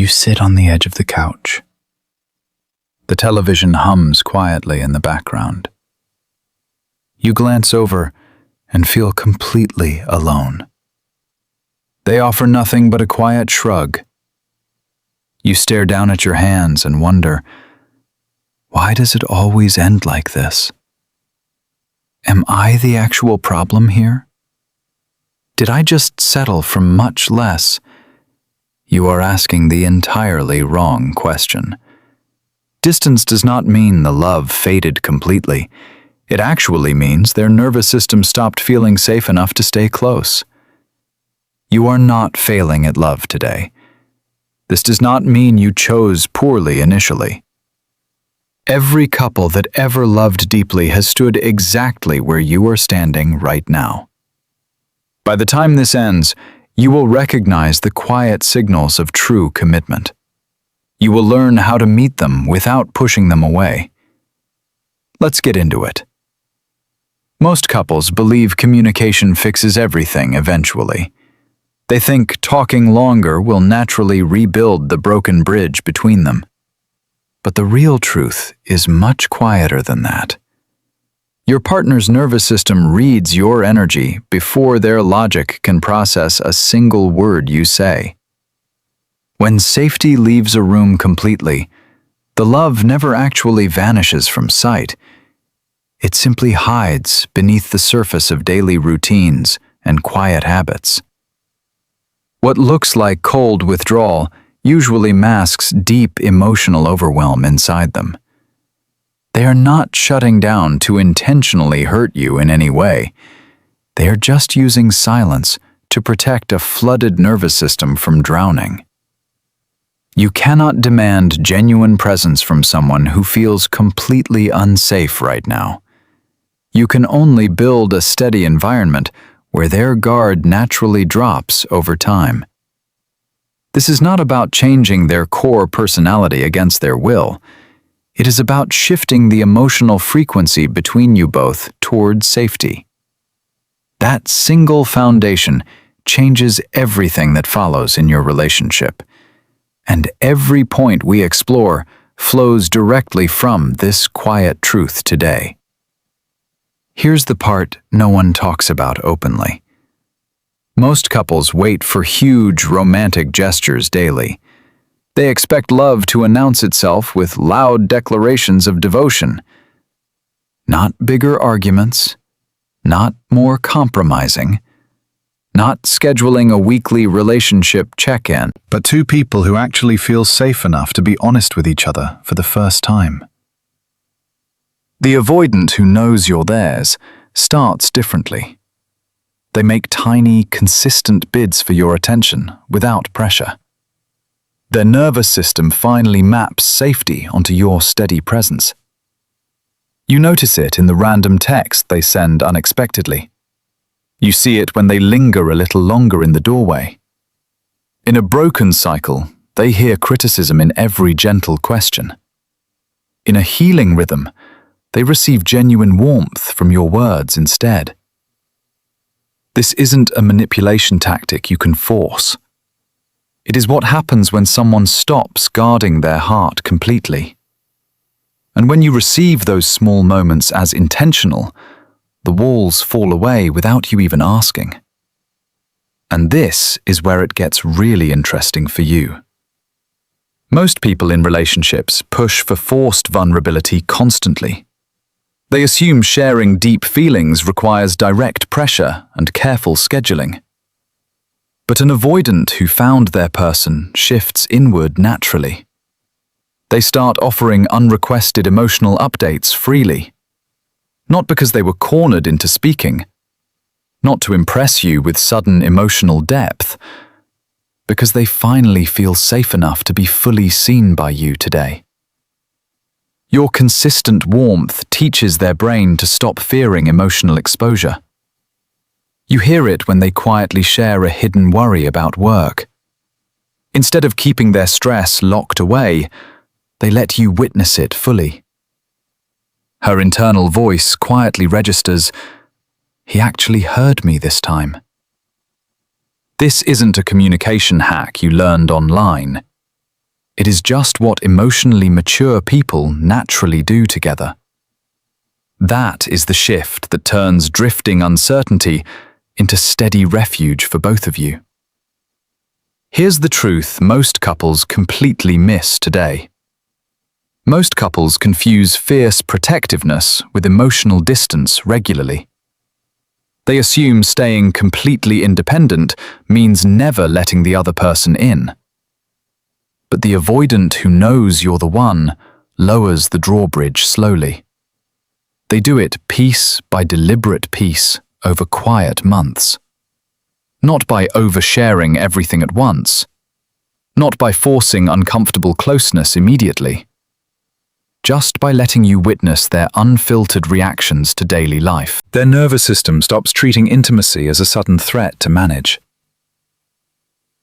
You sit on the edge of the couch. The television hums quietly in the background. You glance over and feel completely alone. They offer nothing but a quiet shrug. You stare down at your hands and wonder, why does it always end like this? Am I the actual problem here? Did I just settle for much less? You are asking the entirely wrong question. Distance does not mean the love faded completely. It actually means their nervous system stopped feeling safe enough to stay close. You are not failing at love today. This does not mean you chose poorly initially. Every couple that ever loved deeply has stood exactly where you are standing right now. By the time this ends, you will recognize the quiet signals of true commitment. You will learn how to meet them without pushing them away. Let's get into it. Most couples believe communication fixes everything eventually. They think talking longer will naturally rebuild the broken bridge between them. But the real truth is much quieter than that. Your partner's nervous system reads your energy before their logic can process a single word you say. When safety leaves a room completely, the love never actually vanishes from sight. It simply hides beneath the surface of daily routines and quiet habits. What looks like cold withdrawal usually masks deep emotional overwhelm inside them. They are not shutting down to intentionally hurt you in any way. They are just using silence to protect a flooded nervous system from drowning. You cannot demand genuine presence from someone who feels completely unsafe right now. You can only build a steady environment where their guard naturally drops over time. This is not about changing their core personality against their will. It is about shifting the emotional frequency between you both toward safety. That single foundation changes everything that follows in your relationship. And every point we explore flows directly from this quiet truth today. Here's the part no one talks about openly. Most couples wait for huge romantic gestures daily. They expect love to announce itself with loud declarations of devotion. Not bigger arguments, not more compromising, not scheduling a weekly relationship check-in, but two people who actually feel safe enough to be honest with each other for the first time. The avoidant who knows you're theirs starts differently. They make tiny, consistent bids for your attention without pressure. Their nervous system finally maps safety onto your steady presence. You notice it in the random text they send unexpectedly. You see it when they linger a little longer in the doorway. In a broken cycle, they hear criticism in every gentle question. In a healing rhythm, they receive genuine warmth from your words instead. This isn't a manipulation tactic you can force. It is what happens when someone stops guarding their heart completely. And when you receive those small moments as intentional, the walls fall away without you even asking. And this is where it gets really interesting for you. Most people in relationships push for forced vulnerability constantly. They assume sharing deep feelings requires direct pressure and careful scheduling. But an avoidant who found their person shifts inward naturally. They start offering unrequested emotional updates freely. Not because they were cornered into speaking, not to impress you with sudden emotional depth, because they finally feel safe enough to be fully seen by you today. Your consistent warmth teaches their brain to stop fearing emotional exposure. You hear it when they quietly share a hidden worry about work. Instead of keeping their stress locked away, they let you witness it fully. Her internal voice quietly registers, "He actually heard me this time." This isn't a communication hack you learned online. It is just what emotionally mature people naturally do together. That is the shift that turns drifting uncertainty into steady refuge for both of you. Here's the truth most couples completely miss today. Most couples confuse fierce protectiveness with emotional distance regularly. They assume staying completely independent means never letting the other person in. But the avoidant who knows you're the one lowers the drawbridge slowly. They do it piece by deliberate piece over quiet months. Not by oversharing everything at once. Not by forcing uncomfortable closeness immediately. Just by letting you witness their unfiltered reactions to daily life. Their nervous system stops treating intimacy as a sudden threat to manage.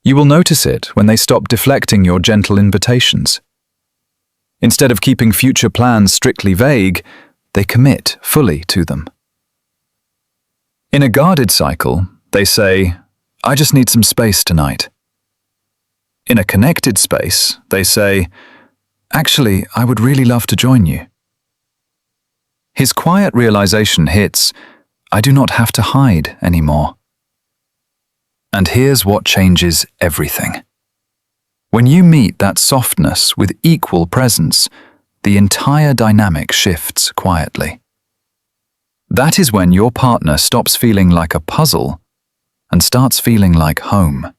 You will notice it when they stop deflecting your gentle invitations. Instead of keeping future plans strictly vague, they commit fully to them. In a guarded cycle, they say, "I just need some space tonight." In a connected space, they say, "Actually, I would really love to join you." His quiet realization hits, "I do not have to hide anymore." And here's what changes everything. When you meet that softness with equal presence, the entire dynamic shifts quietly. That is when your partner stops feeling like a puzzle and starts feeling like home.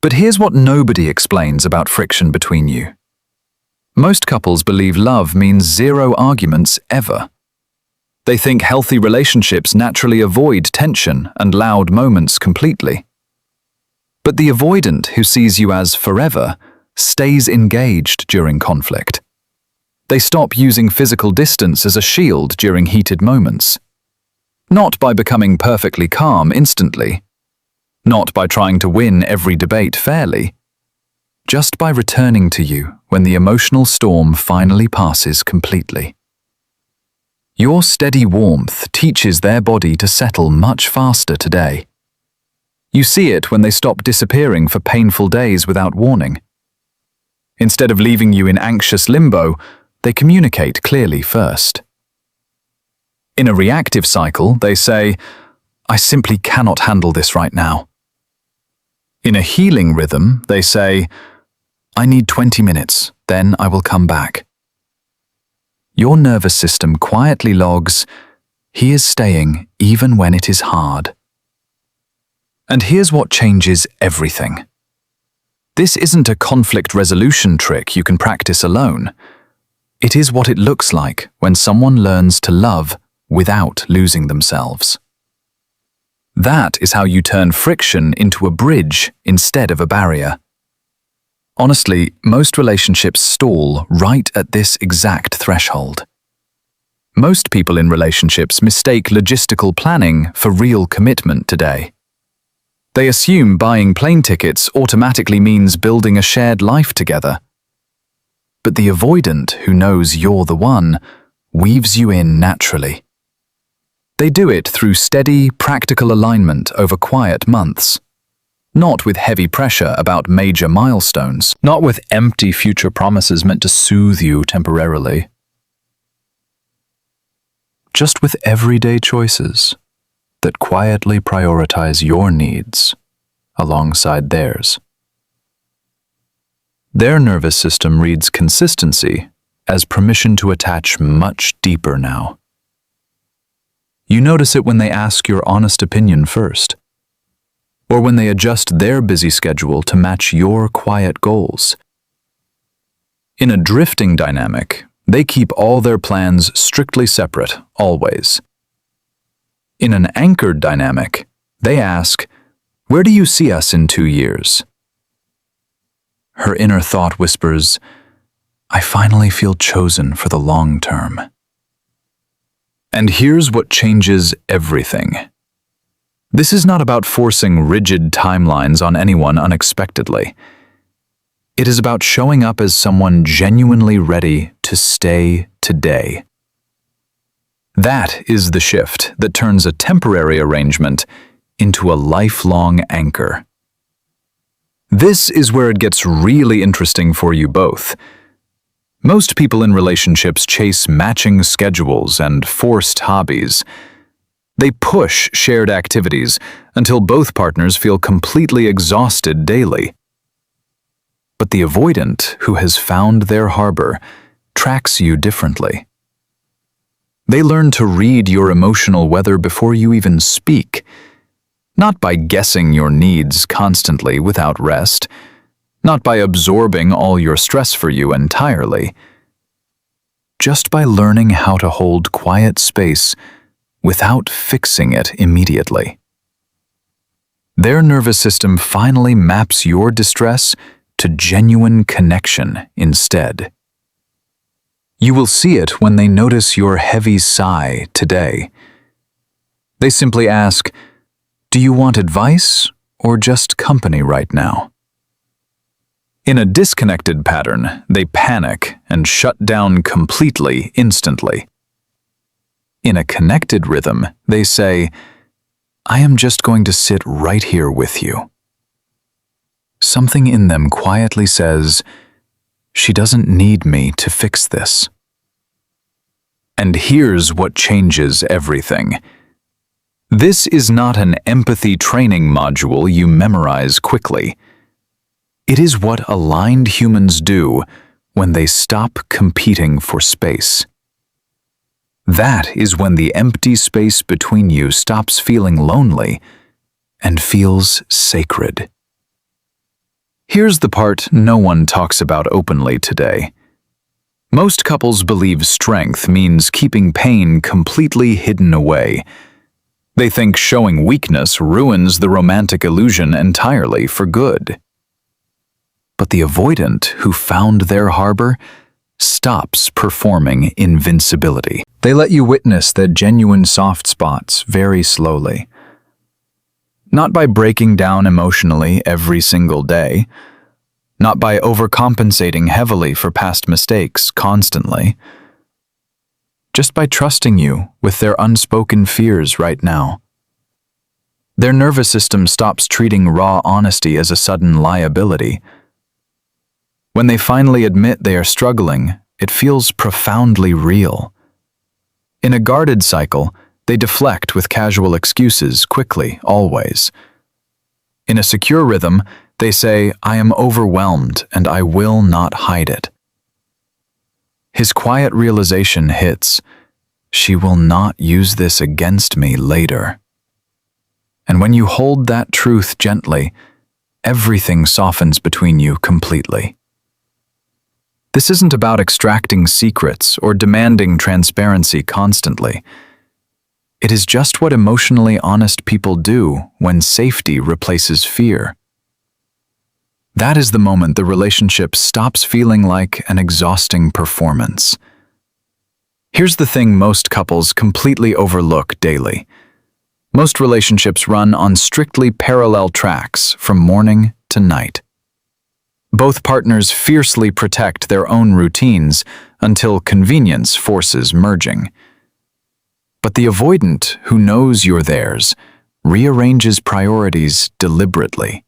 But here's what nobody explains about friction between you. Most couples believe love means zero arguments ever. They think healthy relationships naturally avoid tension and loud moments completely. But the avoidant who sees you as forever stays engaged during conflict. They stop using physical distance as a shield during heated moments. Not by becoming perfectly calm instantly. Not by trying to win every debate fairly. Just by returning to you when the emotional storm finally passes completely. Your steady warmth teaches their body to settle much faster today. You see it when they stop disappearing for painful days without warning. Instead of leaving you in anxious limbo, they communicate clearly first. In a reactive cycle, they say, "I simply cannot handle this right now." In a healing rhythm, they say, "I need 20 minutes, then I will come back." Your nervous system quietly logs, "He is staying even when it is hard." And here's what changes everything. This isn't a conflict resolution trick you can practice alone. It is what it looks like when someone learns to love without losing themselves. That is how you turn friction into a bridge instead of a barrier. Honestly, most relationships stall right at this exact threshold. Most people in relationships mistake logistical planning for real commitment today. They assume buying plane tickets automatically means building a shared life together. But the avoidant who knows you're the one weaves you in naturally. They do it through steady, practical alignment over quiet months. Not with heavy pressure about major milestones. Not with empty future promises meant to soothe you temporarily. Just with everyday choices that quietly prioritize your needs alongside theirs. Their nervous system reads consistency as permission to attach much deeper now. You notice it when they ask your honest opinion first, or when they adjust their busy schedule to match your quiet goals. In a drifting dynamic, they keep all their plans strictly separate, always. In an anchored dynamic, they ask, "Where do you see us in 2 years?" Her inner thought whispers, "I finally feel chosen for the long term." And here's what changes everything. This is not about forcing rigid timelines on anyone unexpectedly. It is about showing up as someone genuinely ready to stay today. That is the shift that turns a temporary arrangement into a lifelong anchor. This is where it gets really interesting for you both. Most people in relationships chase matching schedules and forced hobbies. They push shared activities until both partners feel completely exhausted daily. But the avoidant who has found their harbor tracks you differently. They learn to read your emotional weather before you even speak, not by guessing your needs constantly without rest, not by absorbing all your stress for you entirely, just by learning how to hold quiet space without fixing it immediately. Their nervous system finally maps your distress to genuine connection instead. You will see it when they notice your heavy sigh today. They simply ask, "Do you want advice or just company right now?" In a disconnected pattern, they panic and shut down completely instantly. In a connected rhythm, they say, "I am just going to sit right here with you." Something in them quietly says, "She doesn't need me to fix this." And here's what changes everything. This is not an empathy training module you memorize quickly. It is what aligned humans do when they stop competing for space. That is when the empty space between you stops feeling lonely and feels sacred. Here's the part no one talks about openly today. Most couples believe strength means keeping pain completely hidden away. They think showing weakness ruins the romantic illusion entirely for good. But the avoidant who found their harbor stops performing invincibility. They let you witness their genuine soft spots very slowly. Not by breaking down emotionally every single day, not by overcompensating heavily for past mistakes constantly, just by trusting you with their unspoken fears right now. Their nervous system stops treating raw honesty as a sudden liability. When they finally admit they are struggling, it feels profoundly real. In a guarded cycle, they deflect with casual excuses quickly, always. In a secure rhythm, they say, "I am overwhelmed and I will not hide it." His quiet realization hits, "She will not use this against me later." And when you hold that truth gently, everything softens between you completely. This isn't about extracting secrets or demanding transparency constantly. It is just what emotionally honest people do when safety replaces fear. That is the moment the relationship stops feeling like an exhausting performance. Here's the thing most couples completely overlook daily. Most relationships run on strictly parallel tracks from morning to night. Both partners fiercely protect their own routines until convenience forces merging. But the avoidant who knows you're theirs rearranges priorities deliberately.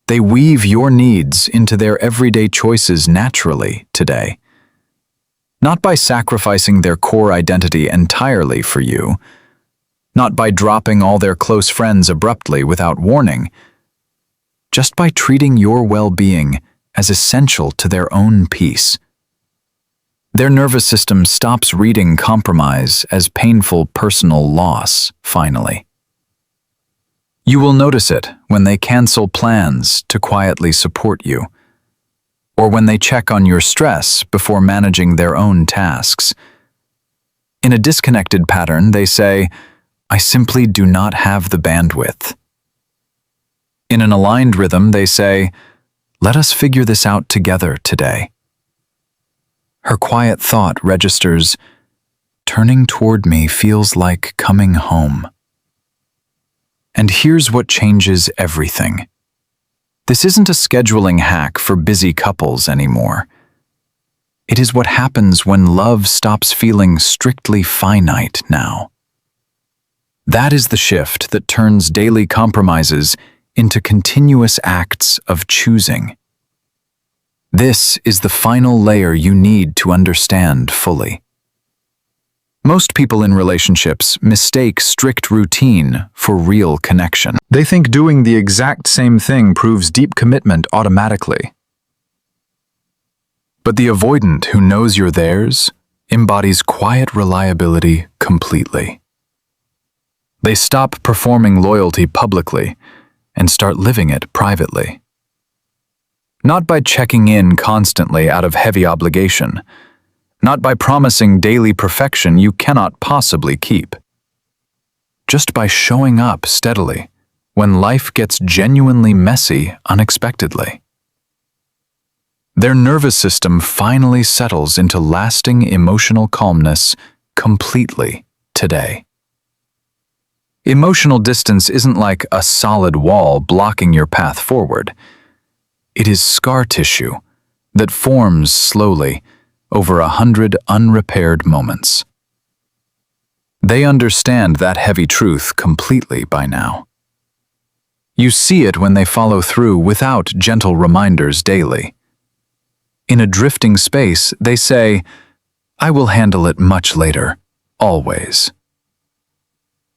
They weave your needs into their everyday choices naturally today. Not by sacrificing their core identity entirely for you, not by dropping all their close friends abruptly without warning, just by treating your well-being as essential to their own peace. Their nervous system stops reading compromise as painful personal loss, finally. You will notice it when they cancel plans to quietly support you, or when they check on your stress before managing their own tasks. In a disconnected pattern, they say, "I simply do not have the bandwidth." In an aligned rhythm, they say, "Let us figure this out together today." Her quiet thought registers, "Turning toward me feels like coming home." And here's what changes everything. This isn't a scheduling hack for busy couples anymore. It is what happens when love stops feeling strictly finite now. That is the shift that turns daily compromises into continuous acts of choosing. This is the final layer you need to understand fully. Most people in relationships mistake strict routine for real connection. They think doing the exact same thing proves deep commitment automatically. But the avoidant who knows you're theirs embodies quiet reliability completely. They stop performing loyalty publicly and start living it privately. Not by checking in constantly out of heavy obligation, not by promising daily perfection you cannot possibly keep. Just by showing up steadily when life gets genuinely messy unexpectedly. Their nervous system finally settles into lasting emotional calmness completely today. Emotional distance isn't like a solid wall blocking your path forward. It is scar tissue that forms slowly over 100 unrepaired moments. They understand that heavy truth completely by now. You see it when they follow through without gentle reminders daily. In a drifting space, they say, "I will handle it much later, always."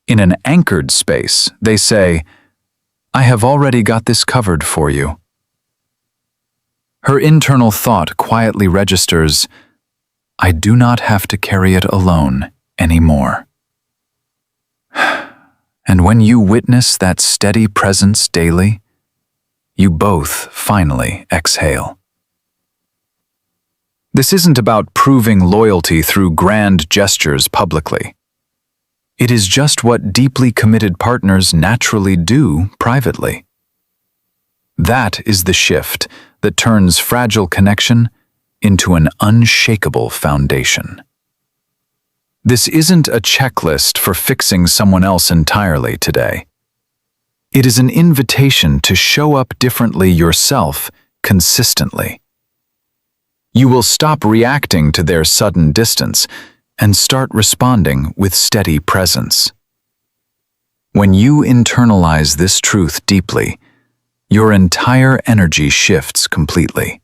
In an anchored space, they say, "I have already got this covered for you." Her internal thought quietly registers, "I do not have to carry it alone anymore." And when you witness that steady presence daily, you both finally exhale. This isn't about proving loyalty through grand gestures publicly. It is just what deeply committed partners naturally do privately. That is the shift that turns fragile connection into an unshakable foundation. This isn't a checklist for fixing someone else entirely today. It is an invitation to show up differently yourself consistently. You will stop reacting to their sudden distance and start responding with steady presence. When you internalize this truth deeply, your entire energy shifts completely.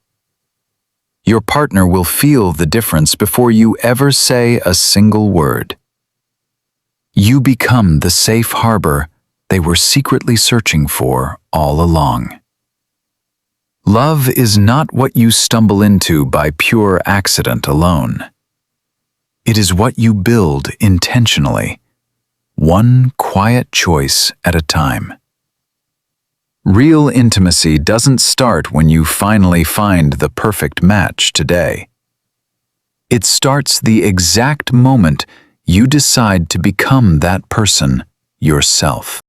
Your partner will feel the difference before you ever say a single word. You become the safe harbor they were secretly searching for all along. Love is not what you stumble into by pure accident alone. It is what you build intentionally, one quiet choice at a time. Real intimacy doesn't start when you finally find the perfect match today. It starts the exact moment you decide to become that person yourself.